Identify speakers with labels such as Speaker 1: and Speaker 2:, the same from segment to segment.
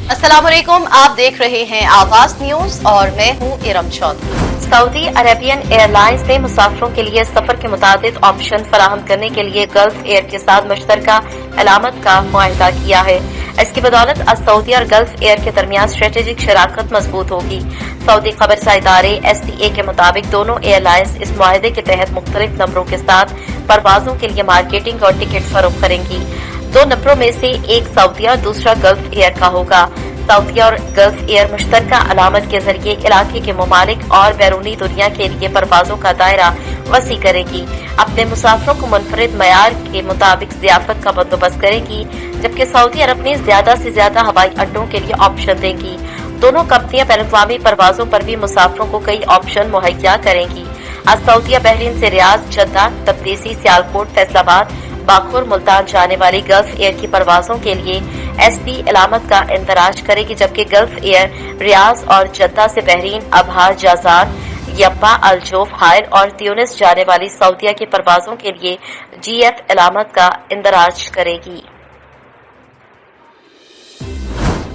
Speaker 1: अस्सलाम वालेकुम, आप देख रहे हैं आवाज न्यूज और मैं हूं Iram Chaudhry. Saudi Arabian airlines ने मुसाफिरों के लिए सफर के मुताबिक ऑप्शन फराहम करने के लिए गल्फ एयर के साथ मुश्तरका अलामत का मुआहदा किया है। इसकी बदौलत सऊदी और गल्फ एयर के दरमियान स्ट्रेटेजिक शराकत मजबूत होगी। सऊदी खबरसा इदारे STA के मुताबिक दोनों एयरलाइंस इस मुआहदे के तहत मुख्तलिफ नंबरों के साथ परवाजों के लिए मार्केटिंग और टिकट फरोख्त करेंगी। दो नंबरों में से एक सऊदी और दूसरा गल्फ एयर का होगा। सऊदी और गल्फ एयर मुश्तरका अलामत के जरिए इलाके के ममालिक और बैरूनी दुनिया के लिए परवाजों का दायरा वसी करेगी। अपने मुसाफिरों को मुनफरिद मयार के मुताबिक ज़ियाफत का बंदोबस्त करेगी, जबकि सऊदी अरब में ज्यादा से ज्यादा हवाई अड्डों के लिए ऑप्शन देंगी। दोनों कंपनियां बैनुल-अक़वामी परवाजों पर भी मुसाफिरों को कई ऑप्शन मुहैया करेंगी। आज सऊदी बहरीन से रियाद, जद्दा, तब्रीज़, सियालकोट, फैसलाबाद, बाखुर, मुल्तान जाने वाली गल्फ एयर की परवाजों के लिए SP अलामत का इंदराज करेगी, जबकि गल्फ एयर रियाज और जद्दा से बहरीन, अबहा, जाजार, यब्बा, अलजोफ, हायर और त्यूनिस जाने वाली सऊदीया की परवाजों के लिए GF अलामत का इंदराज करेगी।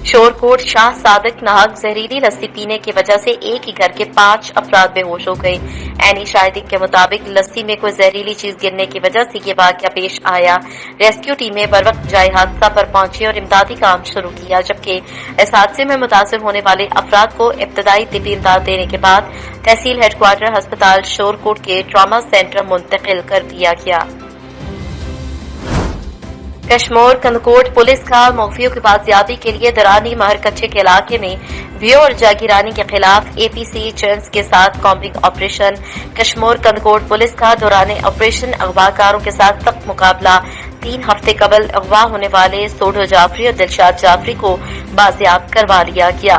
Speaker 1: शोरकोट शाह सादिक नाहक जहरीली लस्सी पीने की वजह से एक ही घर के 5 अफराद बेहोश हो गए। ऐनी शाहिदीन के मुताबिक लस्सी में कोई जहरीली चीज गिरने की वजह से ये वाकया पेश आया। रेस्क्यू टीमें बरवक्त जाए हादसा पर पहुंची और इमदादी काम शुरू किया, जबकि इस हादसे में मुतासिर होने वाले अफराद को इब्तदाई तिब्बी इमदाद देने के बाद तहसील हेडक्वार्टर अस्पताल शोरकोट के ट्रामा सेंटर मुंतकिल कर दिया गया। कश्मीर कंदकोट पुलिस का मौफियों की बाजियाबी के लिए दरानी महर कच्चे के इलाके में भियो और जागीरानी के खिलाफ APC एजेंट्स के साथ combing operation. Kashmir Kandhkot police का दौरान ऑपरेशन अगवाकारों के साथ सख्त मुकाबला। 3 हफ्ते कबल अगवा होने वाले सोढो जाफरी और दिलशाद जाफरी को बाजियाब करवा लिया गया।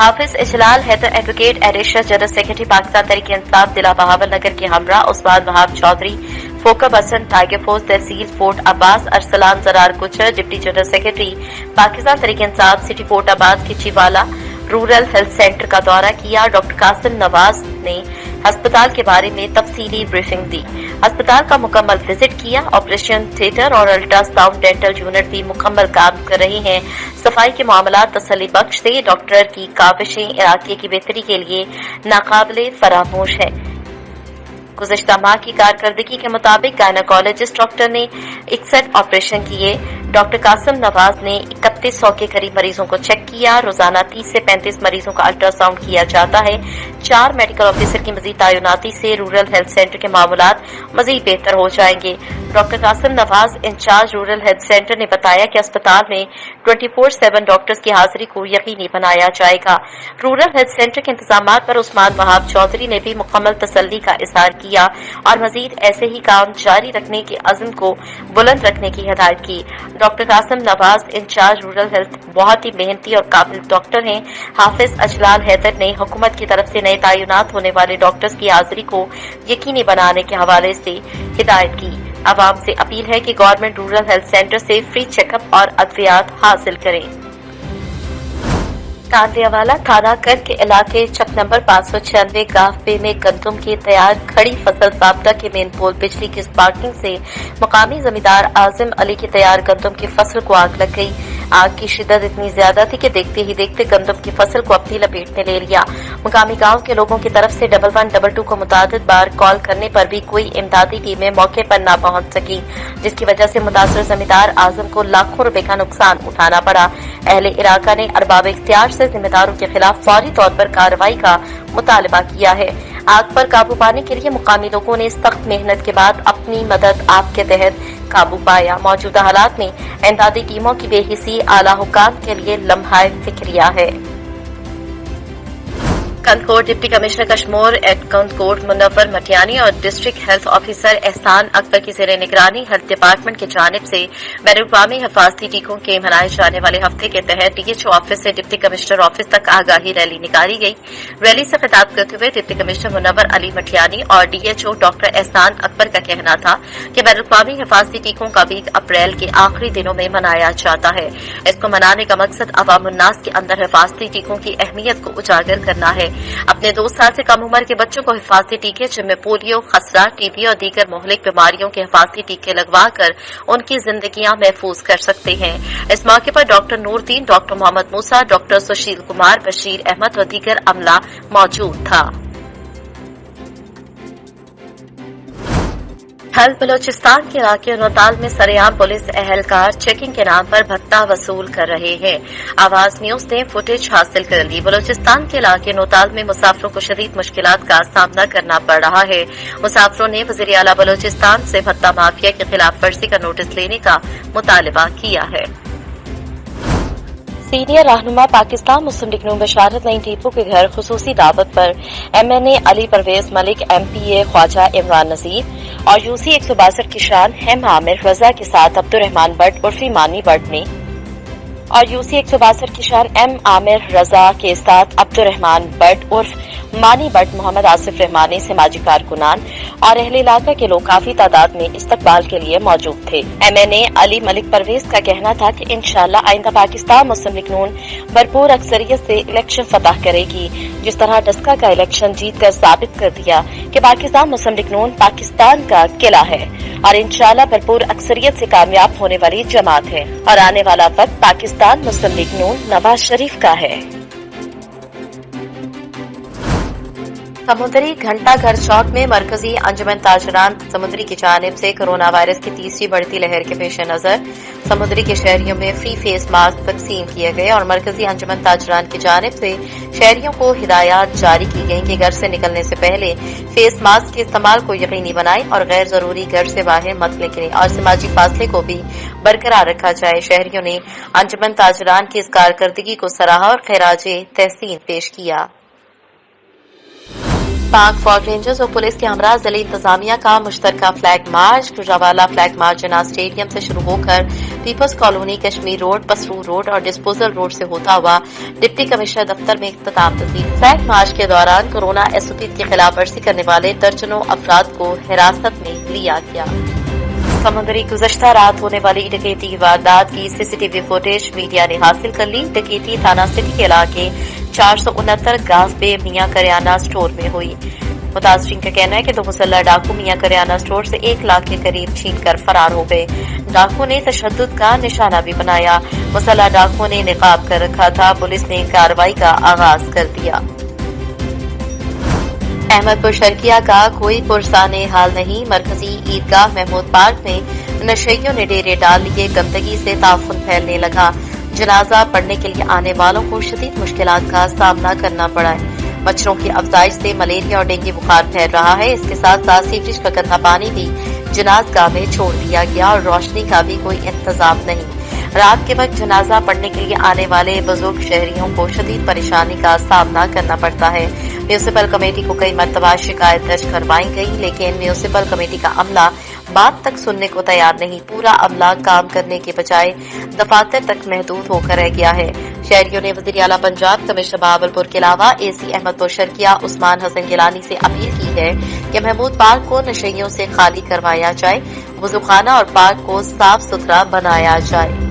Speaker 1: Hafiz Ijlal Haider advocate additional general secretary Pakistan Tehreek Insaf जिला बहावल नगर के हमरा उस्मान वहाब चौधरी, फोकब हसन टाइगर फोर्स तहसील fort Abbas, Arsalan Jarar Gujjar deputy general secretary Pakistan Tehreek Insaf city fort Abbas Khichiwala rural health centre का दौरा किया। डॉक्टर कासिम नवाज ने अस्पताल के बारे में तफसीली ब्रीफिंग दी। अस्पताल का मुकम्मल विजिट किया। ऑपरेशन थिएटर और अल्ट्रासाउंड डेंटल यूनिट भी मुकम्मल काम कर रही हैं। सफाई के मामलात तसल्ली बख्श थे। डॉक्टर की काविशें इलाके की बेहतरी के लिए नाकाबिले फरामोश है। गुज़श्ता माह की कारकर्दगी के मुताबिक गायनेकोलॉजिस्ट डॉक्टर ने 61 ऑपरेशन किए। डॉक्टर कासिम नवाज ने 3100 के करीब मरीजों को चेक किया। रोजाना 30 से 35 मरीजों का अल्ट्रासाउंड किया जाता है। 4 मेडिकल ऑफिसर की मजीद तैनाती से रूरल हेल्थ सेंटर के मामलात मजीद बेहतर हो जाएंगे। Doctor Qasim Nawaz incharge rural health center ने बताया कि अस्पताल में 24/7 डॉक्टर्स की हाजिरी को यकीनी बनाया जाएगा। रूरल हेल्थ सेंटर के इंतजाम पर उस्मान वहाब चौधरी ने भी मुकम्मल तसल्ली का इज़हार किया और मजीद ऐसे ही काम जारी रखने के अज़्म को बुलंद रखने की हिदायत की। Doctor Qasim Nawaz incharge rural health बहुत ही मेहनती और काबिल डॉक्टर हैं। हाफिज इजलाल हैदर ने हुकूमत की तरफ से नए तैनात होने वाले डॉक्टर्स की हाजिरी को यकीनी बनाने के हवाले से हिदायत की। आवाम से अपील है कि गवर्नमेंट रूरल हेल्थ सेंटर से फ्री चेकअप और अद्वियात हासिल करें। कांदियावाला थाना कर के इलाके चक नंबर 596 गाफबे में गंदम की तैयार खड़ी फसल ज़ाब्ता के मेन पोल बिजली की स्पार्किंग से मकामी जमींदार आजिम अली की तैयार गंदम की फसल को आग लग गई। आग की शिद्दत इतनी ज्यादा थी कि देखते ही देखते गंदम की फसल को अपनी लपेट में ले लिया। मुकामी गांव के लोगों की तरफ से 1122 को मुतादिद बार कॉल करने पर भी कोई इमदादी टीमें मौके पर न पहुंच सकी, जिसकी वजह से मुतासर जमींदार आजम को लाखों रुपए का नुकसान उठाना पड़ा। अहले इलाका ने अरबाब इख्तियार से जिम्मेदारों के खिलाफ फौरी तौर पर कार्रवाई का मुतालबा किया है। आग पर काबू पाने के लिए मुकामी लोगों ने सख्त मेहनत के बाद अपनी मदद आग के तहत काबू पाया। मौजूदा हालात में इमदादी टीमों की बेहिसी आला हुकाम के लिए लम्हाए फिक्रिया है। Kandhkot deputy commissioner Kashmir at Kandhkot Munawar Matiani और डिस्ट्रिक्ट हेल्थ ऑफिसर एहसान अकबर की जेर निगरानी हेल्थ डिपार्टमेंट की जानिब से बैनुल-अक़वामी हिफाजती टीकों के मनाए जाने वाले हफ्ते के तहत DHO ऑफिस से डिप्टी कमिश्नर ऑफिस तक आगाही रैली निकाली गई। रैली से खिताब करते हुए डिप्टी कमिश्नर मुनव्वर अली मटियानी और DHO डॉक्टर एहसान अकबर का कहना था कि बैनुल-अक़वामी हिफाजती टीकों का वीक अप्रैल के आखिरी दिनों में मनाया जाता है। इसको मनाने का मकसद अवामुन्नास के अंदर हिफाजती टीकों की अहमियत को उजागर करना है। अपने 2 साल से कम उम्र के बच्चों को हिफाजती टीके जिनमें पोलियो, खसरा, टीबी और दीगर मुहलिक बीमारियों के हिफाजती टीके लगवाकर उनकी जिंदगियां महफूज कर सकते हैं। इस मौके पर डॉक्टर नूरदीन, डॉक्टर मोहम्मद मूसा, डॉक्टर सुशील कुमार, बशीर अहमद और दीगर अमला मौजूद था। हेल्थ बलोचिस्तान के इलाके नौताल में सरेआम पुलिस एहलकार चेकिंग के नाम पर भत्ता वसूल कर रहे हैं। आवाज न्यूज ने फुटेज हासिल कर ली। बलोचिस्तान के इलाके नौताल में मुसाफिरों को शदीद मुश्किलात का सामना करना पड़ रहा है। मुसाफिरों ने वज़ीर आला बलोचिस्तान से भत्ता माफिया के खिलाफ वर्जी का नोटिस लेने का मुतालबा किया है। सीनियर रहनुमा पाकिस्तान मुस्लिम लीग नून बशारत नईम टीपू के घर खुसूसी दावत पर MNA अली परवेज मलिक, MPA ख्वाजा इमरान नजीर और UC 162 की शान M आमिर रजा के साथ अब्दुर्रहमान बट उर्फी मानी बट ने और UC 162 की शान M आमिर रजा के साथ अब्दुर्रहमान बट उर्फ मानी बट मोहम्मद आसिफ रहमानी समाजी कारकुनान और अहले इलाका के लोग काफी तादाद में इस्तकबाल के लिए मौजूद थे। MNA अली मलिक परवेज का कहना था कि इंशाअल्लाह आइंदा पाकिस्तान मुस्लिम लीग नून भरपूर अक्सरियत से इलेक्शन फतह करेगी। जिस तरह डस्का का इलेक्शन जीत कर साबित कर दिया कि पाकिस्तान मुस्लिम लीग नून पाकिस्तान का किला है और इंशाअल्लाह भरपूर अक्सरियत से कामयाब होने वाली जमात है और आने वाला वक्त पाकिस्तान मुस्लिम लीग नून नवाज शरीफ का है। समुद्री घंटा घर चौक में मरकजी अंजुमन ताजरान समुद्री की जानिब से कोरोना वायरस की तीसरी बढ़ती लहर के पेश नजर समुद्री के शहरियों में फ्री फेस मास्क तकसीम किए गए और मरकजी अंजुमन ताजरान की जानिब से शहरियों को हिदायत जारी की गई कि घर से निकलने से पहले फेस मास्क के इस्तेमाल को यकीनी बनाएं और गैर जरूरी घर से बाहर मत निकलें और समाजी फासले को भी बरकरार रखा जाए। शहरियों ने अंजुमन ताजरान की इस कारकर्दगी को सराहा और खैराजे तहसीन पेश किया। पाक फौज रेंजर्स और पुलिस के हमरा जिले इंतजामिया का मुश्तरका flag march Gujranwala flag march Jinnah stadium से शुरू होकर people's colony, Kashmir road, Pasrur road और डिस्पोजल रोड से होता हुआ डिप्टी कमिश्नर दफ्तर में इख्तिताम पजीर। फ्लैग मार्च के दौरान कोरोना SOP की खिलाफ वर्जी करने वाले दर्जनों अफराद को हिरासत में लिया गया। समुद्री गुज़श्ता रात होने वाली डकैती की वारदात की CCTV फुटेज मीडिया ने हासिल कर ली। डकैती थाना सिटी के इलाके 469 गाज़बे मियां करियाना स्टोर में हुई। मुतासरीन का कहना है कि 2 मुसल्लह डाकू मियां करियाना स्टोर से 1 लाख के करीब छीन कर फरार हो गए। डाकू ने तशद्दुद का निशाना भी बनाया। मुसल्लह डाकू ने निकाब कर रखा था। पुलिस ने कार्रवाई का आगाज कर दिया। अहमदपुर शर्किया का कोई पुरसाने हाल नहीं। मरकजी ईदगाह महमूद पार्क में नशेइयों ने डेरे डाल लिए। गंदगी से ताफुन फैलने लगा। जनाजा पढ़ने के लिए आने वालों को शदीद मुश्किलात का सामना करना पड़ा है। मच्छरों की अफजाइश से मलेरिया और डेंगू बुखार फैल रहा है। इसके साथ साथ सीवरेज का गंदा पानी भी जनाजगाह में छोड़ दिया गया और रोशनी का भी कोई इंतजाम नहीं। रात के वक्त जनाजा पढ़ने के लिए आने वाले बुजुर्ग शहरियों को शदीद परेशानी का सामना करना पड़ता है। म्यूनिसिपल कमेटी को कई मरतबा शिकायत दर्ज करवाई गई, लेकिन म्यूनिसिपल कमेटी का अमला बात तक सुनने को तैयार नहीं। पूरा अमला काम करने के बजाय दफातर तक महदूद होकर रह गया है। शहरियों ने वज़ीर आला पंजाब कमिश्नर बहावलपुर के अलावा AC अहमदपुर शर्किया उस्मान हसन गिलानी से अपील की है कि महमूद पार्क को नशेइयों से खाली करवाया जाए, वुज़ूखाना और पार्क को साफ सुथरा बनाया जाए।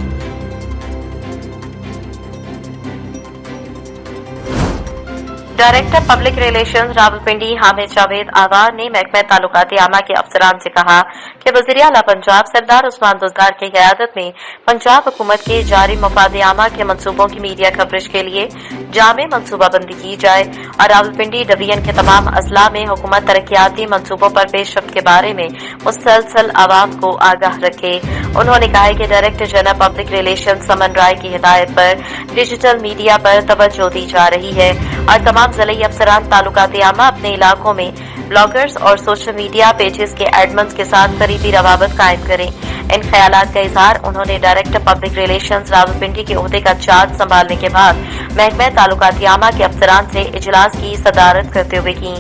Speaker 1: Director public relations Rawalpindi Hamid Javed Awar ने महकमा ताल्लुकात आमा के अफसरान से कहा कि वज़ीर आला पंजाब सरदार उस्मान बुज़दार की क़यादत में पंजाब हुकूमत के जारी मफाद आमा के मनसूबों की मीडिया कवरेज के लिए जामे मनसूबाबंदी की जाए और रावलपिंडी डिवीजन के तमाम अजला में हुकूमत तरक्याती मनसूबों पर पेशरफ्त के बारे में मुसलसल आवाम को आगाह रखे। उन्होंने कहा कि डायरेक्टर जनरल पब्लिक रिलेशन समन राय की हिदायत पर डिजिटल मीडिया पर तवज्जो दी जा रही है और तमाम ज़िले अफसरान ताल्लुकात आमा अपने इलाकों में ब्लॉगर्स और सोशल मीडिया पेजेस के एडमन्स के साथ करीबी रवाबत कायम करें। इन ख्यालात का इजहार उन्होंने डायरेक्टर पब्लिक रिलेशंस रावलपिंडी के ओहदे का चार्ज संभालने के बाद महकमा ताल्लुकात आमा के अफसरान से इजलास की सदारत करते हुए की।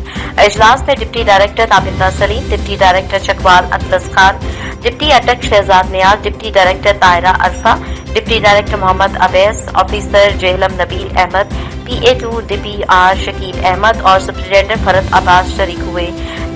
Speaker 1: इजलास में deputy director Tabinda Saleem, deputy director Chakwal Atlas Khan, deputy Attock Shahzad Niaz, deputy director Taira Arfa, deputy director Muhammad Awais, officer Jhelum Nabeel Ahmed, PA2 DPR Shakeel Ahmed और सुप्रिंटेंडेंट फरत अब्बास शरीक हुए।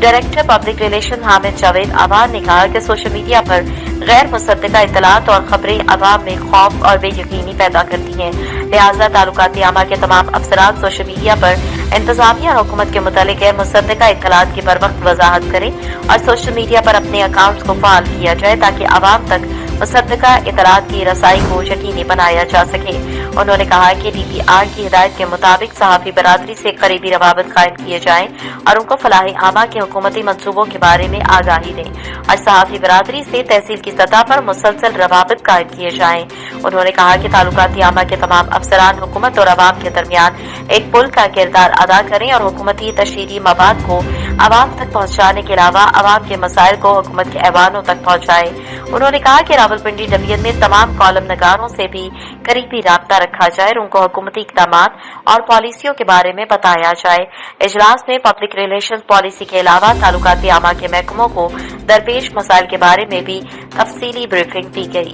Speaker 1: Director public relation Hamid Javed Awar ने कहा कि सोशल मीडिया पर गैर मुसद्दका इत्तलात और खबरें अवाम में खौफ और बेयकीनी पैदा करती हैं, लिहाजा ताल्लुकात आमा के तमाम अफसरान सोशल मीडिया पर इंतजामिया और हुकूमत के मुतालिक मुसद्दका इत्तलात की बरवक्त वजाहत करें और सोशल मीडिया पर अपने अकाउंट्स को फाल किया जाए ताकि आवाम तक मुसद्दका इत्तलात की रसाई को यकीनी बनाया जा सके। उन्होंने कहा कि DPR की हिदायत के मुताबिक सहाफी बरादरी से करीबी रवाबत कायम किए जाएं और उनको फलाह आमा के हुकूमती मंसूबों के बारे में आगाही दें और सहाफी बरादरी से तहसील की सतह पर मुसलसल रवाबत कायम किए जाएं। उन्होंने कहा कि तालुकाती आमा के तमाम अफसरान हुकूमत और अवाम के दरमियान एक पुल का किरदार अदा करें और हुकूमती तशहीरी मवाद को आवाम तक पहुंचाने के अलावा आवाम के मसाइल को हुकूमत के ऐवानों तक पहुंचाए। उन्होंने कहा कि रावलपिंडी डिवीजन में तमाम कॉलम नगारों से भी करीबी राब्ता रखा जाए और उनको हुकूमती इक़दामात और पॉलिसियों के बारे में बताया जाए। इजलास में पब्लिक रिलेशंस पॉलिसी के अलावा तालुकाती आमा के महकमों को दरपेश मसाइल के बारे में भी तफसीली ब्रीफिंग दी गई।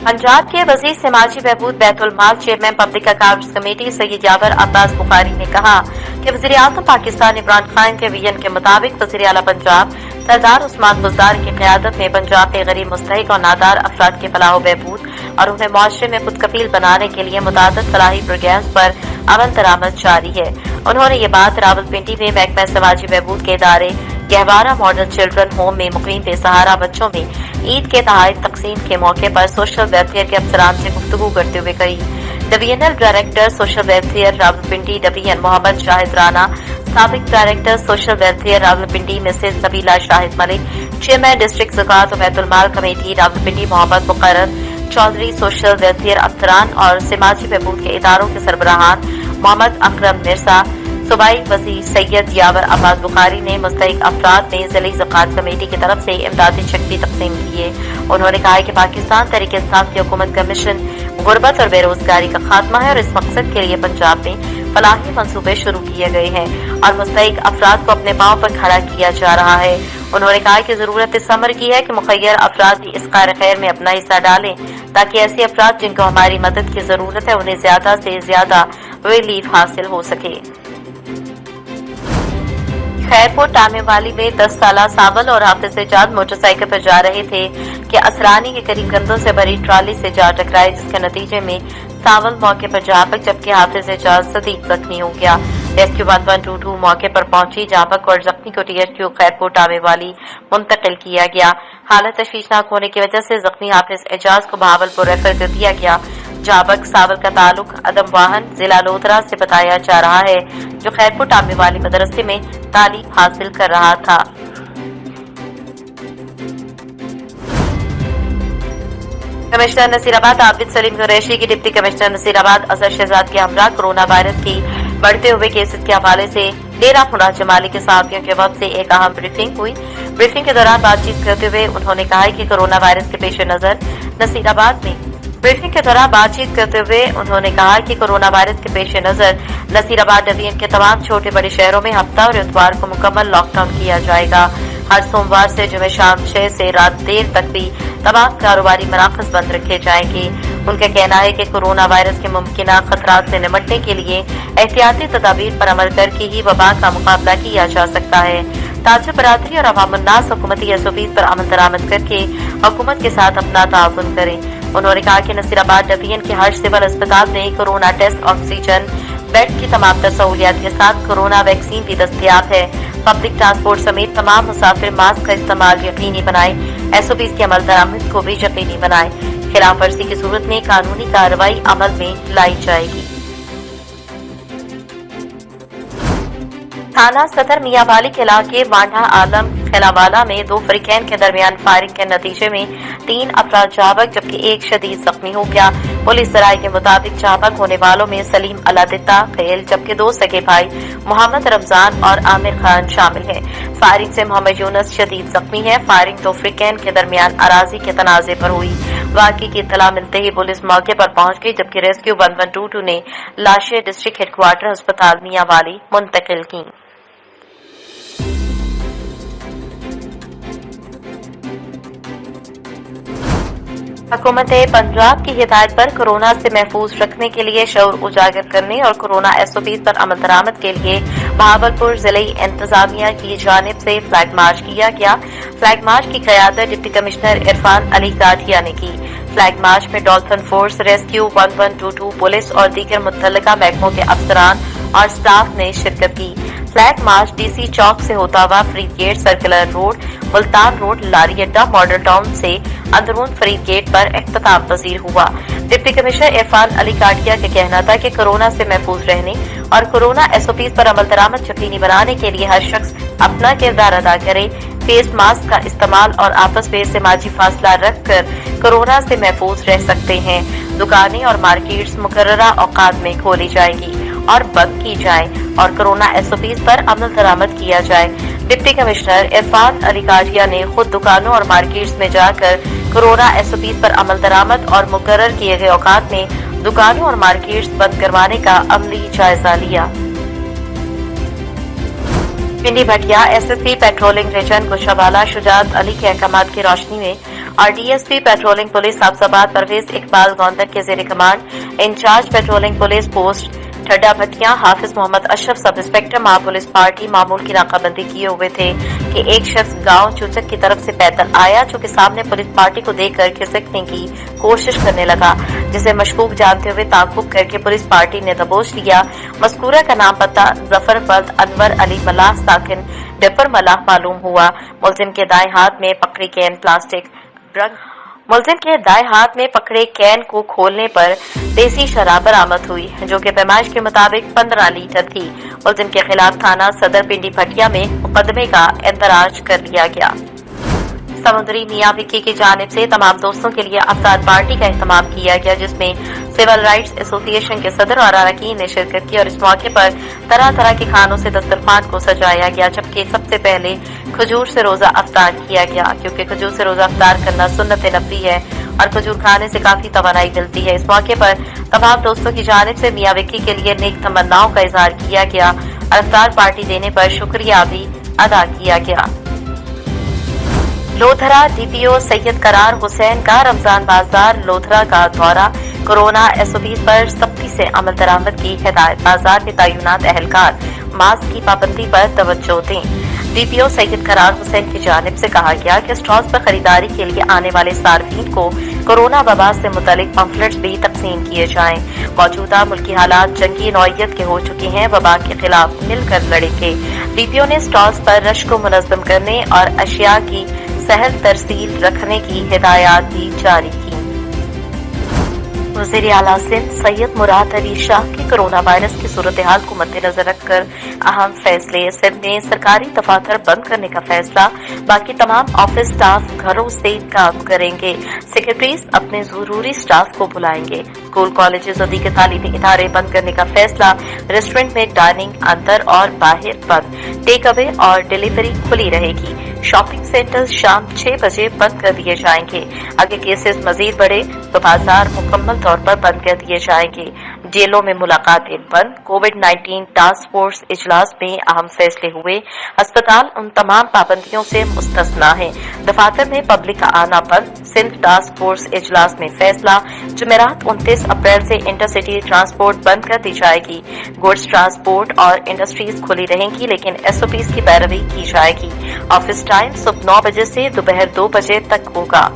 Speaker 1: पंजाब के वजीर समाजी बहबूद बैतुल माल chairman public accounts committee Syed Yawar Abbas Bukhari ने कहा कि वज़ीर आज़म पाकिस्तान इमरान खान के विजन के मुताबिक वज़ीर आला पंजाब सरदार उस्मान बुज़दार की क़यादत में पंजाब में गरीब मुस्तहिक और नादार अफराद के फलाह बहबूद और उन्हें मुआशरे में खुद कफील बनाने के लिए मुतादिद फलाही प्रोग्राम्स पर अमल दरामद जारी है। उन्होंने ये बात रावलपिंडी में महकमा समाजी बहबूद के इदारे गहवारा मॉडल चिल्ड्रन होम में मुक़ीम बेसहारा बच्चों में ईद के तहफ़ तकसीम के मौके पर सोशल वेलफेयर के अफसरान से गुफ्तगू करते हुए कही। Divisional director social welfare Rawalpindi division Muhammad Shahid Rana, साबिक director social welfare Rawalpindi Mrs Nabeela Shahid Malik, chairman district ज़कात और बैतुल माल committee Rawalpindi Muhammad Muqarrar Chaudhry, social welfare अफसरान और समाजी बहबूद के इदारों के सरबराहान मोहम्मद अकरम मिर्जा, सूबाई वज़ीर सैयद यावर अब्बास बुखारी ने मुस्तहिक अफराद में ज़िली ज़कात कमेटी की तरफ से इमदादी चेक भी तक़सीम किए। उन्होंने कहा कि पाकिस्तान तहरीक इंसाफ की हुकूमत का मिशन गुर्बत और बेरोजगारी का खात्मा है और इस मकसद के लिए पंजाब में फलाही मंसूबे शुरू किए गए हैं और मुस्तहिक अफराद को अपने पांव पर खड़ा किया जा रहा है। उन्होंने कहा कि जरूरत इस अमर की है कि मुखय्यर अफराद भी इस कार खैर में अपना हिस्सा डालें ताकि ऐसे अफराद जिनको हमारी मदद की जरूरत है उन्हें ज्यादा से ज्यादा रिलीफ हासिल हो सके। खैरपुर टामेवाली में 10 साला सावल और हाफिज एजाज मोटरसाइकिल पर जा रहे थे कि असरानी के करीब गंदों से भरी ट्राली से जा टकराए, जिसके नतीजे में सावल मौके पर जा बक जबकि हाफिज एजाज सदीक जख्मी हो गया। रेस्क्यू 112 मौके पर पहुंची, जाबक और जख्मी को THQ खैरपुर टामेवाली मुंतकिल किया गया। हालत तशवीशनाक होने की वजह से जख्मी हाफिज एजाज को बहावलपुर रेफर कर दिया गया। जाबक सावल का ताल्लुक अदम वाहन जिला लोधरा से बताया जा रहा है, जो खैरपुर टामेवाली मदरसे में तालीम हासिल कर रहा था। कमिश्नर नसीराबाद आबिद सलीम कुरैशी की डिप्टी कमिश्नर नसीराबाद असद शहजाद के हमरा कोरोना वायरस की बढ़ते हुए केसेस के हवाले से डेरा मुराद जमाली के साथियों के वक्त से एक अहम ब्रीफिंग हुई। ब्रीफिंग के दौरान बातचीत करते हुए उन्होंने कहा कि कोरोना वायरस के पेश नजर नसीराबाद में कोरोना वायरस के पेश नजर नसीराबाद डिवीजन के तमाम छोटे बड़े शहरों में हफ्ता और इतवार को मुकम्मल लॉकडाउन किया जाएगा। हर सोमवार से जुमे शाम 6 से रात देर तक भी तमाम कारोबारी मराकज बंद रखे जाएंगे। उनका कहना है कि कोरोना वायरस के मुमकिन खतरात से निपटने के लिए एहतियाती तदाबीर पर अमल करके ही वबा का मुकाबला किया जा सकता है। ताजिर बरादरी और अवामुन्नास हुकूमती SOPs पर अमल दरामद करके हुकूमत के साथ अपना ताउन करें। उन्होंने कहा कि नसीराबाद डिवीजन के हर सिविल अस्पताल में कोरोना टेस्ट, ऑक्सीजन बेड की तमाम सहूलियात के साथ कोरोना वैक्सीन भी दस्तयाब है। पब्लिक ट्रांसपोर्ट समेत तमाम मुसाफिर मास्क का इस्तेमाल यकीनी बनाएं। SOPs की अमल दरामद को भी यकीनी बनाएं। खिलाफ वर्जी की सूरत में कानूनी कार्रवाई अमल में लाई जाएगी। थाना सदर मियांवाली के इलाके वांडा आलम खिलावाला में 2 फरीकैन के दरमियान फायरिंग के नतीजे में 3 अफराद जाबक जबकि 1 शदीद जख्मी हो गया। पुलिस राय के मुताबिक जाबक होने वालों में सलीम अलादिता खेल जबकि 2 सगे भाई मोहम्मद रमजान और आमिर खान शामिल हैं। फायरिंग से मोहम्मद यूनुस शदीद जख्मी है। फायरिंग 2 फरीकैन के दरमियान अराजी के तनाजे पर हुई। वाकई की इत्तला मिलते ही पुलिस मौके पर पहुंच गई जबकि रेस्क्यू 112 ने लाशें डिस्ट्रिक्ट हेडक्वार्टर अस्पताल मियांवाली मुंतकिल की। हुकूमत पंजाब की हिदायत पर कोरोना से महफूज रखने के लिए शऊर उजागर करने और कोरोना SOPs पर अमल दरामद के लिए बहावलपुर जिले इंतजामिया की जानिब से फ्लैग मार्च किया गया। फ्लैग मार्च की क़यादत डिप्टी कमिश्नर इरफान अली गाठिया ने की। फ्लैग मार्च में डॉल्फिन फोर्स, रेस्क्यू 1122 पुलिस और दीगर मुतल्लिका महकमों के अफसरान और स्टाफ ने शिरकत की। फ्लैग मार्च डीसी चौक से होता हुआ Farid gate, circular road, Multan road, lorry अड्डा, मॉडल टाउन से अंदरून फरीद गेट पर इख्तिताम पजीर हुआ। डिप्टी कमिश्नर इरफान अली काटिया का कहना था कि कोरोना से महफूज रहने और कोरोना एसओपीज पर अमल दरामद यकीनी बनाने के लिए हर शख्स अपना किरदार अदा करे, फेस मास्क का इस्तेमाल और आपस में समाजी फासला रखकर कोरोना से महफूज रह सकते हैं। दुकानें और मार्केट्स मुकर्ररा औकात में खोली जाएंगी और बंद की जाए और कोरोना एसओपीज पर अमल दरामद किया जाए। डिप्टी कमिश्नर इरफान अली काटिया ने खुद दुकानों और मार्केट्स में जाकर कोरोना एसओपीज पर अमल दरामद और मुकर्रर किए गए औकात में दुकानों और मार्केट्स बंद करवाने का अमली जायजा लिया। Pindi Bhattian SSP patrolling region Gujranwala Shujaat Ali के अहकामात की रोशनी में और DSP patrolling police Afsarabad Pervez Iqbal Gondar के जेर command incharge patrolling police post Thatta Bhattian Hafiz Muhammad Ashraf sub inspector महापुलिस party मामूल की नाकाबंदी किए हुए थे कि एक शख्स गांव चूचक की तरफ से पैदल आया जो कि सामने पुलिस पार्टी को देखकर खिसकने की कोशिश करने लगा, जिसे मशकूक जानते हुए ताक़ुब करके पुलिस पार्टी ने दबोच लिया। मज़कूरा का नाम पता जफर फर्द अनवर अली मलाह साकिन डिपर मलाह मालूम हुआ। मुलजिम के दाएं हाथ में पकड़ी कैन प्लास्टिक ड्रग मुलजिम के दाएं हाथ में पकड़े कैन को खोलने पर देसी शराब बरामद हुई जो कि पैमाइश के मुताबिक 15 लीटर थी। मुलजिम के खिलाफ थाना सदर पिंडी भटिया में मुकदमे का इंदराज कर लिया गया। समुद्री मियां विक्की की जानिब से तमाम दोस्तों के लिए अफ्तार पार्टी का एहतमाम किया गया, जिसमें सिविल राइट्स एसोसिएशन के सदर और अरकान ने शिरकत की और इस मौके पर तरह तरह के खानों से दस्तरखान को सजाया गया, जबकि सबसे पहले खजूर से रोजा अफ्तार किया गया क्योंकि खजूर से रोजा अफ्तार करना सुन्नत नबी है और खजूर खाने से काफी तवानाई मिलती है। इस मौके पर तमाम दोस्तों की जानिब से मियां विक्की के लिए नेक तमन्नाओं का इजहार किया गया और अफ्तार पार्टी देने पर शुक्रिया भी अदा किया गया। लोधरा डीपीओ सैयद करार हुसैन का रमजान बाजार लोधरा का दौरा, कोरोना एसओपीज पर सख्ती से अमल दरामद की हिदायत, बाजार में तैनात एहलकार मास्क की पाबंदी पर तवज्जो दें। डीपीओ सैयद करार हुसैन की जानिब से कहा गया कि स्टॉल्स पर खरीदारी के लिए आने वाले सार्फिन को कोरोना वबा से मुतालिक पम्फलेट्स भी तकसीम किए जाएं। मौजूदा मुल्की हालात जंगी नौइयत के हो चुके हैं, वबा के खिलाफ मिलकर लड़ेंगे। डीपीओ ने स्टॉल्स पर रश को मुनज़्ज़म करने और अशिया की सहल तरसील रखने की हिदायत भी जारी की। वज़ीर आला सिंध सैयद मुराद अली शाह की कोरोना वायरस की सूरत हाल को मद्देनजर रखकर अहम फैसले। सिंध में सरकारी दफातर बंद करने का फैसला, बाकी तमाम ऑफिस स्टाफ घरों से काम करेंगे। सेक्रेटरीज अपने जरूरी स्टाफ को बुलाएंगे। स्कूल, कॉलेजेस और दीगर तालीमी इदारे बंद करने का फैसला। रेस्टोरेंट में डाइनिंग अंदर और बाहर बंद, टेक अवे और डिलीवरी खुली रहेगी। शॉपिंग सेंटर्स शाम 6 बजे बंद कर दिए जाएंगे। अगर केसेस मजीद बढ़े तो बाजार मुकम्मल तौर पर बंद कर दिए जाएंगे। जेलों में मुलाकातें बंद। कोविड-19 टास्क फोर्स इजलास में अहम फैसले हुए। अस्पताल उन तमाम पाबंदियों से मुस्तस्ना है। दफातर में पब्लिक का आना बंद। सिंध टास्क फोर्स इजलास में फैसला, जुमेरात 29 अप्रैल से इंटरसिटी ट्रांसपोर्ट बंद कर दी जाएगी। गुड्स ट्रांसपोर्ट और इंडस्ट्रीज खुली रहेंगी, लेकिन एसओपीज की पैरवी की जाएगी। ऑफिस टाइम सुबह 9 बजे से दोपहर 2 बजे तक होगा।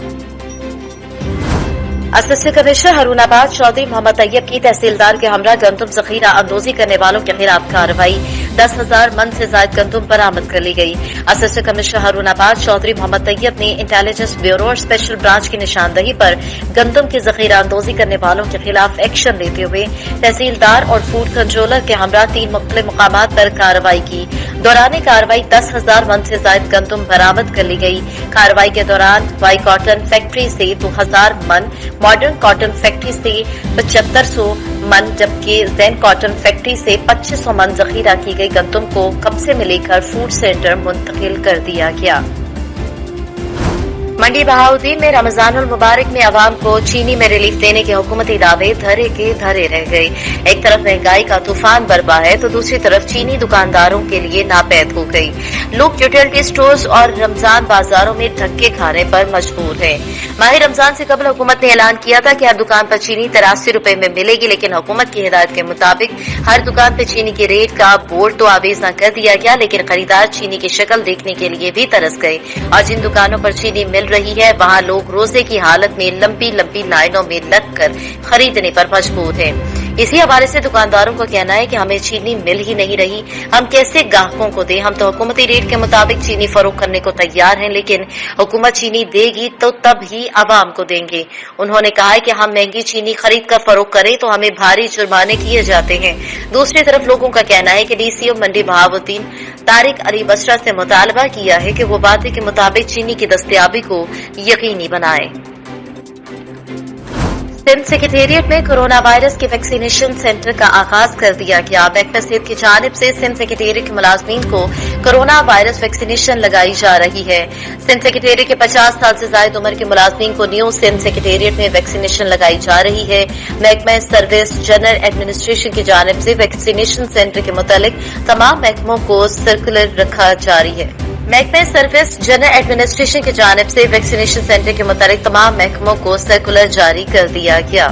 Speaker 1: असिस्टेंट कमिश्नर हारूनाबाद चौधरी मोहम्मद तैयब की तहसीलदार के हमरा गंदुम जखीरा अंदोजी करने वालों के खिलाफ कार्रवाई। 10,000 मन से ज्यादा गंदुम बरामद कर ली गई। असिस्टेंट कमिश्नर हारूनाबाद चौधरी मोहम्मद तैयब ने इंटेलिजेंस ब्यूरो और स्पेशल ब्रांच की निशानदही पर गंदुम की जखीरा अंदोजी करने वालों के खिलाफ एक्शन लेते हुए तहसीलदार और फूड कंट्रोलर के हमरा 3 मुख्तलिफ मकामात पर कार्रवाई की। दौरान कार्रवाई 10,000 मन से ज्यादा गंदुम बरामद कर ली गई। कार्रवाई के दौरान वाई कॉटन फैक्ट्री से 2,000 मन, मॉडर्न कॉटन फैक्ट्री से 7500 मन, जबकि जैन कॉटन फैक्ट्री से 2500 मन जखीरा की गई गंदुम को कब्जे में लेकर फूड सेंटर मुंतकिल कर दिया गया। मंडी बहाउद्दीन में रमजानुल मुबारक में अवाम को चीनी में रिलीफ देने के हुकूमती दावे धरे के धरे रह गए। एक तरफ महंगाई का तूफान बरपा है तो दूसरी तरफ चीनी दुकानदारों के लिए नापैद हो गई। लोग यूटिलिटी स्टोर्स और रमजान बाजारों में धक्के खाने पर मजबूर हैं। माह रमजान से कबल हुकूमत ने ऐलान किया था कि हर दुकान पर चीनी 83 रुपए में मिलेगी, लेकिन हुकूमत की हिदायत के मुताबिक हर दुकान पर चीनी के रेट का बोर्ड तो आवेज न कर दिया गया, लेकिन खरीदार चीनी की शक्ल देखने के लिए भी तरस गए और जिन दुकानों पर चीनी मिल रही है, वहां लोग रोजे की हालत में लंबी लंबी लाइनों में लगकर खरीदने पर मजबूर हैं। इसी हवाले से दुकानदारों का कहना है कि हमें चीनी मिल ही नहीं रही, हम कैसे ग्राहकों को दें। हम तो हुकूमती रेट के मुताबिक चीनी फरोख्त करने को तैयार हैं, लेकिन हुकूमत चीनी देगी तो तब ही आवाम को देंगे। उन्होंने कहा है कि हम महंगी चीनी खरीद कर फरोख्त करें तो हमें भारी जुर्माने किए जाते हैं। दूसरी तरफ लोगों का कहना है कि डीसीओ मंडी बहाउद्दीन तारिक अली बसरा से मुतालबा किया है कि वो वादे के मुताबिक चीनी की दस्तयाबी को यकीनी बनाए। सिंध सेक्रेटेरिएट में कोरोना वायरस के वैक्सीनेशन सेंटर का आगाज कर दिया गया। महकमा सेहत की जानिब से सिंध सेक्रेटेरिएट के मुलाजमीन को कोरोना वायरस वैक्सीनेशन लगाई जा रही है। सिंध सेक्रेटेरिएट के 50 साल से ज्यादा उम्र के मुलाजमीन को न्यू सिंध सेक्रेटेरिएट में वैक्सीनेशन लगाई जा रही है। महकमा सर्विस जनरल एडमिनिस्ट्रेशन की जानिब से वैक्सीनेशन सेंटर के मुतालिक तमाम महकमों को सर्कुलर रखा जारी है। महकमा सर्विस जनरल एडमिनिस्ट्रेशन की जानिब से वैक्सीनेशन सेंटर के मुतालिक तमाम महकमों को सर्कुलर जारी कर दिया गया।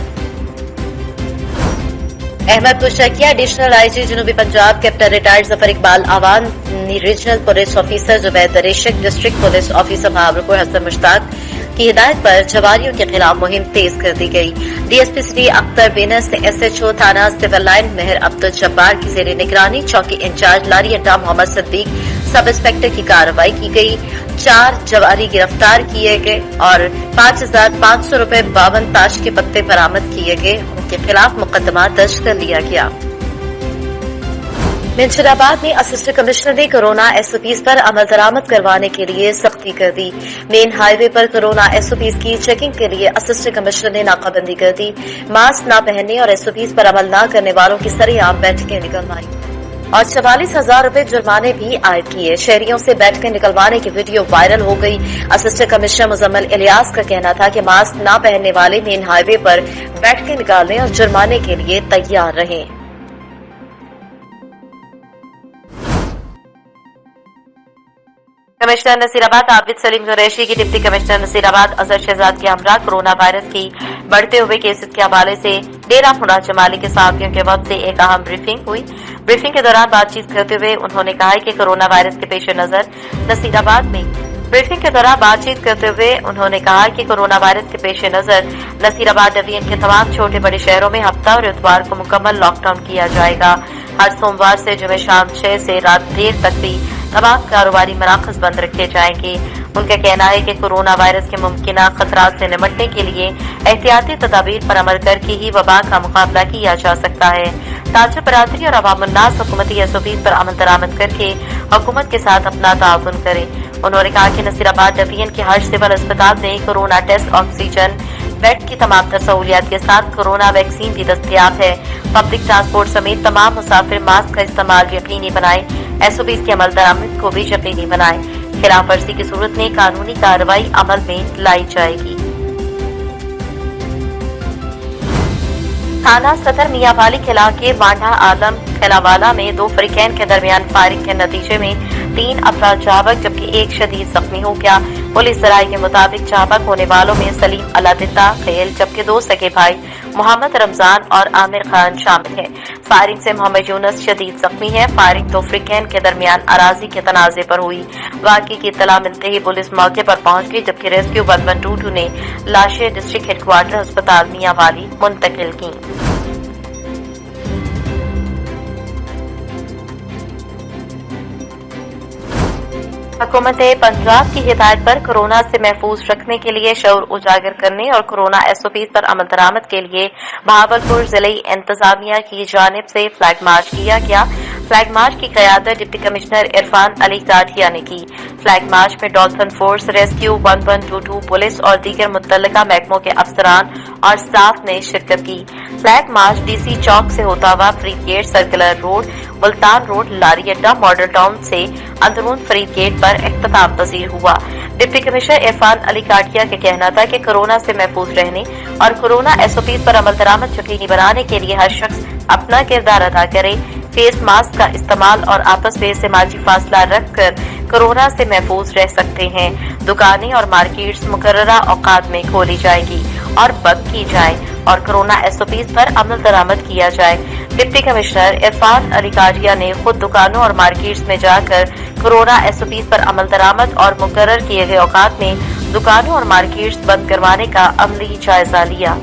Speaker 1: अहमदपुर शकिया एडिशनल आईजी जनूबी Punjab captain retired Zafar Iqbal Awan regional police officer Zubaid Dareshak district police officer Bahawalpur Hassan Mushtaq की हिदायत पर जवारियों के खिलाफ मुहिम तेज कर दी गई। डीएसपी सिटी अख्तर बेनस ने एसएचओ थाना सिविल लाइन मेहर अब्दुल जब्बार की जेर निगरानी चौकी इंचार्ज लारी अड्डा मोहम्मद सिद्दीक सब इंस्पेक्टर की कार्रवाई की गई। 4 जवारी गिरफ्तार किए गए और 5,500 रुपए 52 ताश के पत्ते बरामद किए गए। उनके खिलाफ मुकदमा दर्ज कर लिया गया। मुंशिदाबाद में असिस्टेंट कमिश्नर ने कोरोना एसओपीज पर अमल दरामद करवाने के लिए सख्ती कर दी। मेन हाईवे पर कोरोना एसओपीज की चेकिंग के लिए असिस्टेंट कमिश्नर ने नाकाबंदी कर दी। मास्क न पहनने और एसओपीज पर अमल न करने वालों की सरेआम बैठकें निकलवाई और 44,000 रुपए जुर्माने भी आयद किए। शहरियों से बैठकें निकलवाने की वीडियो वायरल हो गई। असिस्टेंट कमिश्नर मुजम्मिल इलियास का कहना था कि मास्क न पहनने वाले मेन हाईवे पर बैठकें निकालने और जुर्माने के लिए तैयार रहें। कमिश्नर नसीराबाद आबिद सलीम कुरैशी की डिप्टी कमिश्नर नसीराबाद अजहर शहजाद के हमरा कोरोना वायरस की बढ़ते हुए केसेस के हवाले से डेरा मुराद जमाली के साथियों के वक्त से एक अहम ब्रीफिंग हुई। ब्रीफिंग के दौरान बातचीत करते हुए उन्होंने कहा कि कोरोना वायरस के पेश नजर नसीराबाद में कोरोना वायरस के पेश नजर नसीराबाद डिवीजन के तमाम छोटे बड़े शहरों में हफ्ता और इतवार को मुकम्मल लॉकडाउन किया जाएगा। हर सोमवार से जुमे शाम 6 से रात देर तक भी तमाम कारोबारी मराकज बंद रखे जाएंगे। उनका कहना है कि कोरोना वायरस के मुमकिन खतरात से निपटने के लिए एहतियाती तदाबीर पर अमल करके ही वबा का मुकाबला किया जा सकता है। ताजर बरादरी और अवामुन्नास हुकूमती एसओपीज पर अमल दरामद करके हुकूमत के साथ अपना ताउन करें। उन्होंने कहा कि नसीराबाद डिवीजन के हर सिविल अस्पताल में कोरोना टेस्ट, ऑक्सीजन, बेड की तमाम तर सहूलियात के साथ कोरोना वैक्सीन भी दस्तयाब है। पब्लिक ट्रांसपोर्ट समेत तमाम मुसाफिर मास्क का इस्तेमाल यकीनी बनाए। एसओपीज की अमल दरामद को भी यकीनी बनाए। खिलाफ वर्जी की सूरत में कानूनी कार्रवाई अमल में लाई जाएगी। थाना सदर मियावाली के इलाके वांडा आलम खैलावाला में 2 फरीकैन के दरमियान फायरिंग के नतीजे में 3 अफराद जाबक जबकि 1 शदीद जख्मी हो गया। पुलिस जराये के मुताबिक जाबक होने वालों में सलीम अलादिता खेल जबकि 2 सगे भाई मोहम्मद रमजान और आमिर खान शामिल हैं। फायरिंग से मोहम्मद यूनुस शदीद जख्मी है। फायरिंग 2 फरीकैन के दरमियान अराजी के तनाजे पर हुई। वाकई की इत्तला मिलते ही पुलिस मौके पर पहुंच गई जबकि रेस्क्यू 1122 ने लाशें डिस्ट्रिक्ट हेडक्वार्टर अस्पताल मियावाली मुंतकिल की। हुकूमत पंजाब की हिदायत पर कोरोना से महफूज रखने के लिए शऊर उजागर करने और कोरोना एसओपीज पर अमल दरामद के लिए बहावलपुर जिले इंतजामिया की जानिब से फ्लैग मार्च किया गया। फ्लैग मार्च की क़यादत डिप्टी कमिश्नर इरफान अली गाठिया ने की। फ्लैग मार्च में डॉल्फिन फोर्स, रेस्क्यू 1122, पुलिस और दीगर मुतल्लिका महकमों के अफसरान और स्टाफ ने शिरकत की। फ्लैग मार्च डीसी चौक से होता हुआ Farid gate, circular road, Multan road, lorry अड्डा, मॉडल टाउन से अंदरून फरीद गेट पर इख्तिताम पजीर हुआ। डिप्टी कमिश्नर इरफान अली गाठिया का कहना था कि कोरोना से महफूज रहने और कोरोना एसओपीज पर अमल दरामद यकीनी बनाने के लिए हर शख्स अपना किरदार अदा करे। फेस मास्क का इस्तेमाल और आपस में समाजी फासला रखकर कोरोना से महफूज रह सकते हैं। दुकानें और मार्केट्स मुकर्ररा औकात में खोली जाएगी और बंद की जाए और कोरोना एसओपीज पर अमल दरामद किया जाए। डिप्टी कमिश्नर इरफान अली गाठिया ने खुद दुकानों और मार्केट्स में जाकर कोरोना एसओपीज पर अमल दरामद और मुकर्रर किए गए औकात में दुकानों और मार्केट्स बंद करवाने का अमली जायजा लिया।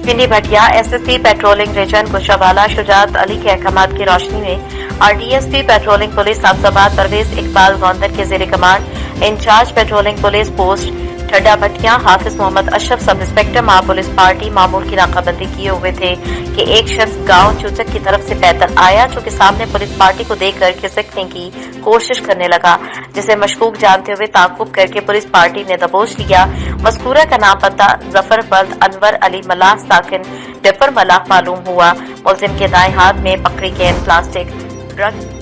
Speaker 1: Pindi Bhattian SSP patrolling region Gujranwala Shujaat Ali के अहकामात की रोशनी में और DSP patrolling police Afzalabad Pervez Iqbal Gondar के जेर command incharge patrolling police post Thatta Bhattian Hafiz Muhammad Ashraf sub inspector महा पुलिस पार्टी मामूल की नाकाबंदी किए हुए थे कि एक शख्स गांव चूचक की तरफ से पैदल आया जो कि सामने पुलिस पार्टी को देखकर खिसकने की कोशिश करने लगा, जिसे मशकूक जानते हुए ताकुब करके पुलिस पार्टी ने दबोच लिया। मज़कूरा का नाम पता जफर बल्द अनवर अली मलाह साकिन डिफर मलाह मालूम हुआ। मुलजिम के दाएं हाथ में पकड़ी कैन प्लास्टिक ड्रग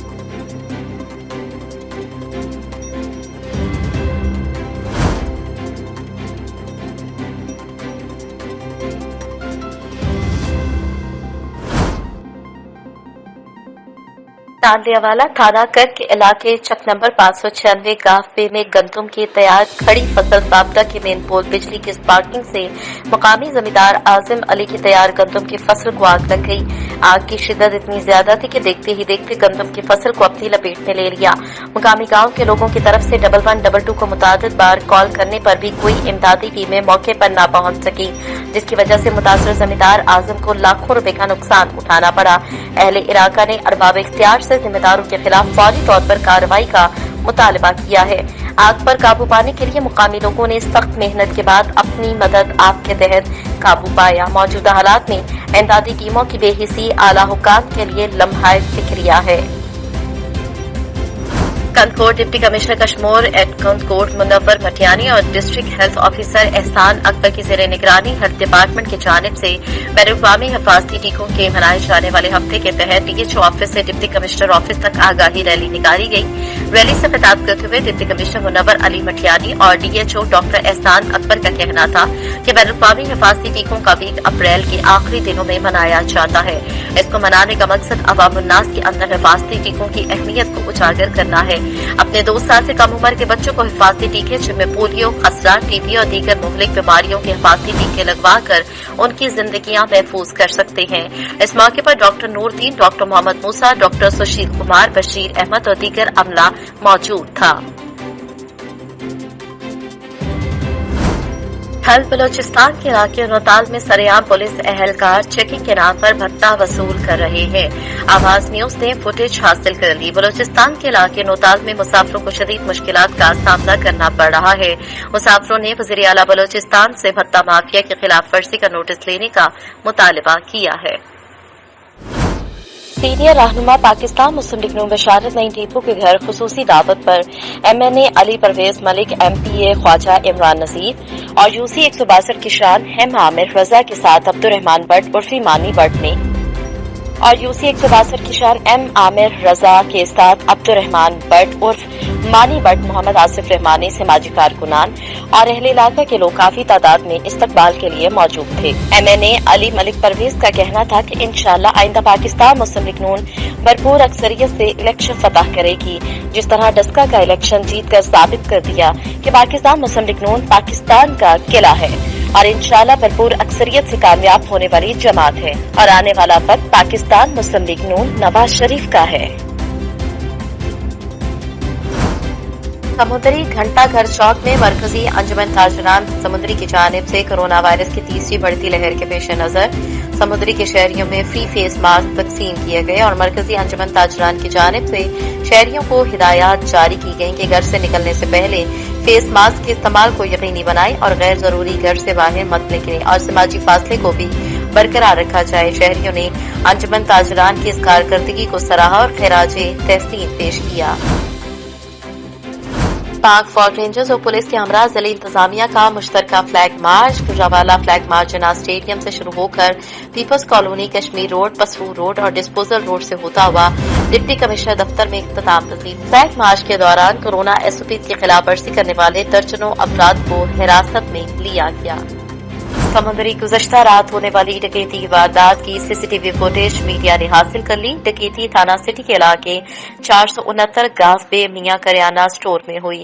Speaker 1: तांदियावाला थाना कर के इलाके चक नंबर 596 गाफे में गंदम की तैयार खड़ी फसल साबता के मेन पोल बिजली की स्पार्किंग से मुकामी जमींदार आजिम अली की तैयार गंदम की फसल को आग लग गई। आग की शिद्दत इतनी ज्यादा थी कि देखते ही देखते गंदम की फसल को अपनी लपेट में ले लिया। मुकामी गांव के लोगों की तरफ से 1112 को मुतादिद बार कॉल करने पर भी कोई इमदादी टीमें मौके पर न पहुंच सकी, जिसकी वजह से मुतासर जमींदार आजम को लाखों रुपए का नुकसान उठाना पड़ा। अहले इलाका ने अरबाब इख्तियार से जिम्मेदारों के खिलाफ फौरी तौर पर कार्रवाई का मुतालबा किया है। आग पर काबू पाने के लिए मुकामी लोगों ने सख्त मेहनत के बाद अपनी मदद आग के तहत काबू पाया। मौजूदा हालात में इमदादी टीमों की बेहिसी आला हुकाम के लिए लम्हाए फिक्रिया है। Kandhkot deputy commissioner Kashmir at Kandhkot Munawar Matiani और डिस्ट्रिक्ट हेल्थ ऑफिसर एहसान अकबर की जेर निगरानी हेल्थ डिपार्टमेंट की जानिब से बैरूकामी हिफाजती टीकों के मनाए जाने वाले हफ्ते के तहत डीएचओ ऑफिस से डिप्टी कमिश्नर ऑफिस तक आगाही रैली निकाली गई। रैली से खिताब करते हुए डिप्टी कमिश्नर मुनव्वर अली मटियानी और डीएचओ डॉक्टर एहसान अकबर का कहना था कि बैरूकामी हिफाजती टीकों का वीक अप्रैल के आखिरी दिनों में मनाया जाता है। इसको मनाने का मकसद अवामुन्नास के अंदर हिफाजती टीकों की अहमियत को उजागर करना है। अपने 2 साल से कम उम्र के बच्चों को हिफाजती टीके जिनमें पोलियो, खसरा, टीबी और दीगर मुहलिक बीमारियों के हिफाजती टीके लगवा कर उनकी जिंदगियां महफूज कर सकते हैं। इस मौके पर डॉक्टर नूरदीन, डॉक्टर मोहम्मद मूसा, डॉक्टर सुशील कुमार, बशीर अहमद और दीगर अमला मौजूद था। हल्द बलोचिस्तान के इलाके नौताल में सरेआम पुलिस एहलकार चेकिंग के नाम पर भत्ता वसूल कर रहे हैं। आवाज न्यूज ने फुटेज हासिल कर ली। बलोचिस्तान के इलाके नौताल में मुसाफिरों को शदीद मुश्किलात का सामना करना पड़ रहा है। मुसाफिरों ने वज़ीर आला बलोचिस्तान से भत्ता माफिया की खिलाफ वर्जी का नोटिस लेने का मुतालबा किया है। सीनियर रहनुमा पाकिस्तान मुस्लिम लीग नून बशारत नईम टीपू के घर खुसूसी दावत पर MNA अली परवेज मलिक, MPA ख्वाजा इमरान नजीर और UC 162 की शान M आमिर रजा के साथ अब्दुर्रहमान भट्ट उर्फी मानी भट्ट ने और UC 162 की शान M आमिर रजा के साथ अब्दुर्रहमान भट्ट उर्फ मानी भट्ट मोहम्मद आसिफ रहमानी समाजी कारकुनान और अहले इलाका के लोग काफी तादाद में इस्तकबाल के लिए मौजूद थे। MNA अली मलिक परवेज का कहना था कि इंशाअल्लाह आइंदा पाकिस्तान मुस्लिम लीग नून भरपूर अक्सरियत से इलेक्शन फतह करेगी। जिस तरह डस्का का इलेक्शन जीत कर साबित कर दिया कि पाकिस्तान मुस्लिम लीग नून पाकिस्तान का किला है और इंशाअल्लाह भरपूर अक्सरियत से कामयाब होने वाली जमात है और आने वाला वक्त पाकिस्तान मुस्लिम लीग नून नवाज शरीफ का है। समुद्री घंटा घर चौक में मरकजी अंजुमन ताजरान समुद्री की जानिब से कोरोना वायरस की तीसरी बढ़ती लहर के पेश नजर समुद्री के शहरियों में फ्री फेस मास्क तकसीम किए गए और मरकजी अंजुमन ताजरान की जानिब से शहरियों को हिदायत जारी की गई कि घर से निकलने से पहले फेस मास्क के इस्तेमाल को यकीनी बनाएं और गैर जरूरी घर से बाहर मत निकलें और समाजी फासले को भी बरकरार रखा जाए। शहरियों ने अंजुमन ताजरान की इस कारकर्दगी को सराहा और खैराजे तहसीन पेश किया। पाक फौज रेंजर्स और पुलिस के हमरा जिले इंतजामिया का मुश्तरका flag march Gujranwala flag march Jinnah stadium से शुरू होकर people's colony, Kashmir road, Pasrur road और डिस्पोजल रोड से होता हुआ डिप्टी कमिश्नर दफ्तर में इख्तिताम पजीर। फ्लैग मार्च के दौरान कोरोना SOPs की खिलाफ वर्जी करने वाले दर्जनों अफराद को हिरासत में लिया गया। समुद्री गुज़श्ता रात होने वाली डकैती की वारदात की CCTV फुटेज मीडिया ने हासिल कर ली। डकैती थाना सिटी के इलाके 469 गांव पे मियां करियाना स्टोर में हुई।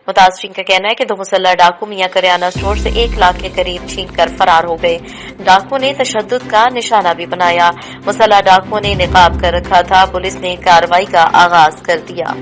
Speaker 1: मुतासरीन का कहना है कि 2 मुसल्लह डाकू मियां करियाना स्टोर से 1 लाख के करीब छीन कर फरार हो गए। डाकू ने तशद्दुद का निशाना भी बनाया। मुसल्लह डाकू ने निकाब कर रखा था। पुलिस ने कार्रवाई का आगाज कर दिया।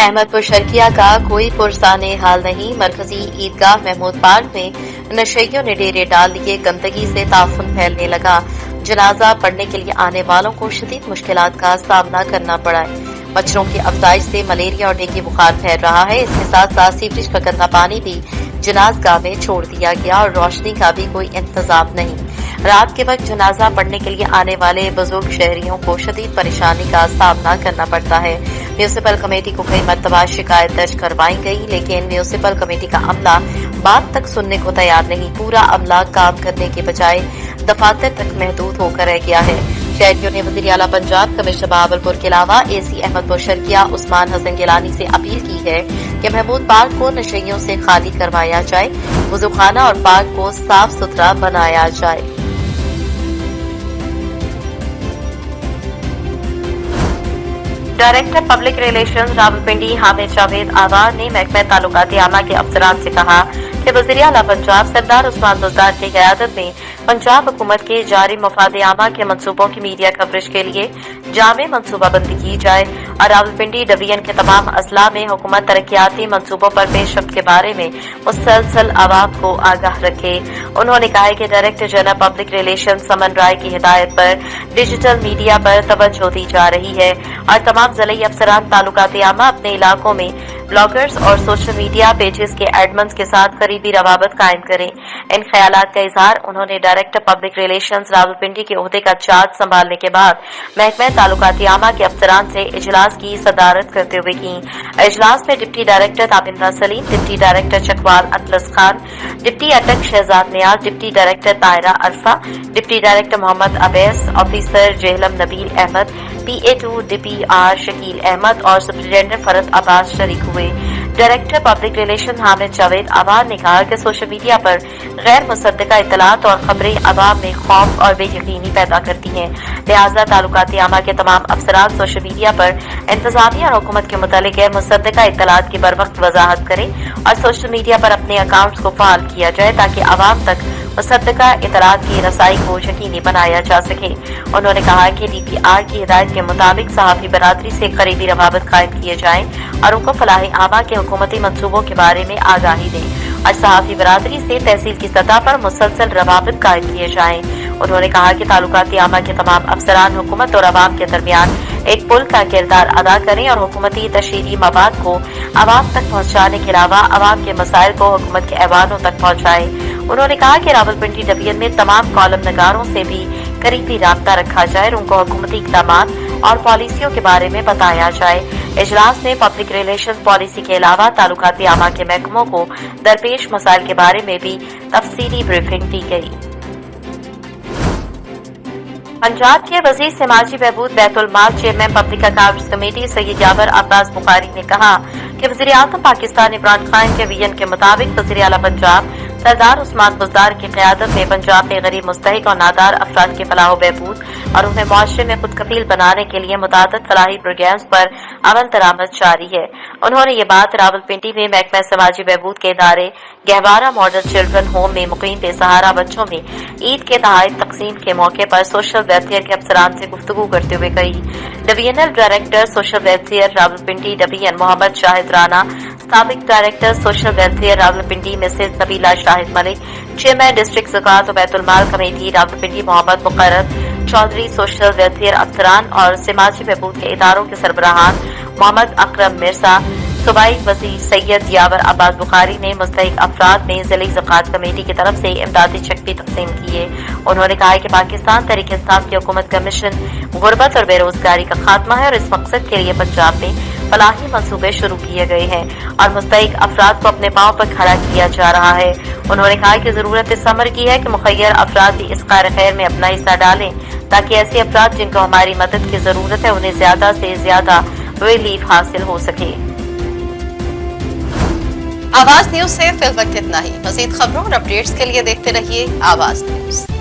Speaker 1: अहमदपुर शर्किया का कोई पुरसाने हाल नहीं। मरकजी ईदगाह महमूद पार्क में नशेइयों ने डेरे डाल दिए। गंदगी से ताफुन फैलने लगा। जनाजा पढ़ने के लिए आने वालों को शदीद मुश्किलात का सामना करना पड़ा है। मच्छरों की अफजाइश से मलेरिया और डेंगू बुखार फैल रहा है। इसके साथ साथ सीवरेज का गंदा पानी भी जनाजगाह में छोड़ दिया गया और रोशनी का भी कोई इंतजाम नहीं। रात के वक्त जनाजा पढ़ने के लिए आने वाले बुजुर्ग शहरियों को शदीद परेशानी का सामना करना पड़ता है। म्यूनिसिपल कमेटी को कई मरतबा शिकायत दर्ज करवाई गई, लेकिन म्यूनिसिपल कमेटी का अमला बात तक सुनने को तैयार नहीं। पूरा अमला काम करने के बजाय दफातर तक महदूद होकर रह गया है। शहरियों ने वज़ीर आला पंजाब कमिश्नर बहावलपुर के अलावा एसी अहमदपुर शर्किया उस्मान हसन गिलानी से अपील की है कि महमूद पार्क को नशेइयों से खाली करवाया जाए, वुज़ूखाना और पार्क को साफ सुथरा बनाया जाए। Director public relations Rawalpindi Hamid Javed Awar ने महकमा ताल्लुकात आमा के अफसरान से कहा कि वज़ीर आला पंजाब सरदार उस्मान बुज़दार की क़यादत में पंजाब हुकूमत के जारी मफाद आमा के मनसूबों की मीडिया कवरेज के लिए जामे मनसूबाबंदी की जाए और रावलपिंडी डिवीजन के तमाम अजला में हुकूमत तरक्याती मनसूबों पर पेशरफ्त के बारे में मुसलसल आवाम को आगाह रखे। उन्होंने कहा कि डायरेक्टर जनरल पब्लिक रिलेशन समन राय की हिदायत पर डिजिटल मीडिया पर तवज्जो दी जा रही है और तमाम ज़िले अफसरान ताल्लुकात आमा अपने इलाकों में ब्लॉगर्स और सोशल मीडिया पेजेस के एडमन्स के साथ करीबी रवाबत कायम करें। इन ख्यालात का इजहार उन्होंने डायरेक्टर पब्लिक रिलेशंस रावलपिंडी के ओहदे का चार्ज संभालने के बाद महकमा ताल्लुकात आमा के अफसरान से इजलास की सदारत करते हुए की। इजलास में deputy director Tabinda Saleem, deputy director Chakwal Atlas Khan, deputy Attock Shahzad Niaz, deputy director Taira Arfa, deputy director Muhammad Awais, officer Jhelum Nabeel Ahmed, PA2 DPR Shakeel Ahmed और सुप्रिंटेंडेंट फरद अब्बास शरीक हुए। Director public relation Hamid Javed Awar ने कहा कि सोशल मीडिया पर गैर मुसद्दका इत्तलात और खबरें अवाम में खौफ और बेयकीनी पैदा करती हैं, लिहाजा ताल्लुकात आमा के तमाम अफसरान सोशल मीडिया पर इंतजामिया और हुकूमत के मुतालिक गैर मुसद्दका इत्तलात की बर वक्त वजाहत करें और सोशल मीडिया पर अपने अकाउंट्स को फाल किया जाए ताकि अवाम तक मुसद्दका इत्तलात की रसाई को यकीनी बनाया जा सके। उन्होंने कहा कि DPR की हिदायत के मुताबिक सहाफ़ी बरादरी से करीबी रवाबत कायम किए जाएं और उनको फलाह आमा के हुकूमती मनसूबों के बारे में आगाही दें और सहाफ़ी बरादरी से तहसील की सतह पर मुसलसल रवाबत कायम किए जाएं। उन्होंने कहा कि ताल्लुकात आमा के तमाम अफसरान हुकूमत और अवाम के दरमियान एक पुल का किरदार अदा करें और हुकूमती तशरीरी मवाद को अवाम तक पहुँचाने के अलावा अवाम के मसाइल को हुकूमत के ऐवानों तक पहुँचाए। उन्होंने कहा कि रावलपिंडी डिवीजन में तमाम कॉलम नगारों से भी करीबी राब्ता रखा जाए और उनको हुकूमती इक़दामात और पॉलिसियों के बारे में बताया जाए। इजलास में पब्लिक रिलेशंस पॉलिसी के अलावा ताल्लुकात आमा के महकमों को दरपेश मसाइल के बारे में भी तफसीली ब्रीफिंग दी गई। पंजाब के वजीर समाजी बहबूद बैतुल माल chairman public accounts committee Syed Jabir Abbas Bukhari ने कहा कि वज़ीर आज़म पाकिस्तान इमरान खान के विजन के मुताबिक वज़ीर आला पंजाब सरदार उस्मान बुज़दार की क़यादत में पंजाब में गरीब मुस्तहिक और नादार अफराद के फलाह बहबूद और उन्हें मुआशरे में खुद कफील बनाने के लिए मुतादिद फलाही प्रोग्राम्स पर अमल दरामद जारी है। उन्होंने ये बात रावलपिंडी में महकमा समाजी बहबूद के इदारे गहवारा मॉडल चिल्ड्रन होम में मुकीम बेसहारा बच्चों में ईद के तोहफे तकसीम के मौके पर सोशल वेलफेयर के अफसरान से गुफ्तगू करते हुए कही। Divisional director social welfare Rawalpindi division Muhammad Shahid Rana, साबिक director social welfare Rawalpindi Mrs Nabeela Shahid Malik, chairman district ज़कात और बैतुल माल committee Rawalpindi Muhammad Muqarrar Chaudhry, social welfare अफसरान और समाजी बहबूद के इदारों के सरबराहान मोहम्मद अकरम मिर्जा, सूबाई वज़ीर सैयद यावर अब्बास बुखारी ने मुस्तहिक अफराद में ज़िली ज़कात कमेटी की तरफ से इमदादी चेक भी तकसीम किए। उन्होंने कहा कि पाकिस्तान तहरीक इंसाफ की हुकूमत का मिशन गुर्बत और बेरोजगारी का खात्मा है और इस मकसद के लिए पंजाब में फलाही मंसूबे शुरू किए गए हैं और मुस्तहिक अफराद को अपने पांव पर खड़ा किया जा रहा है। उन्होंने कहा कि जरूरत इस अमर की है कि मुखय्यर अफराद भी इस कार खैर में अपना हिस्सा डालें ताकि ऐसे अफराद जिनको हमारी मदद की जरूरत है उन्हें ज्यादा से ज्यादा रिलीफ हासिल हो सके।
Speaker 2: आवाज न्यूज से फिल वक्त इतना ही। मजीद खबरों और अपडेट्स के लिए देखते रहिए आवाज न्यूज।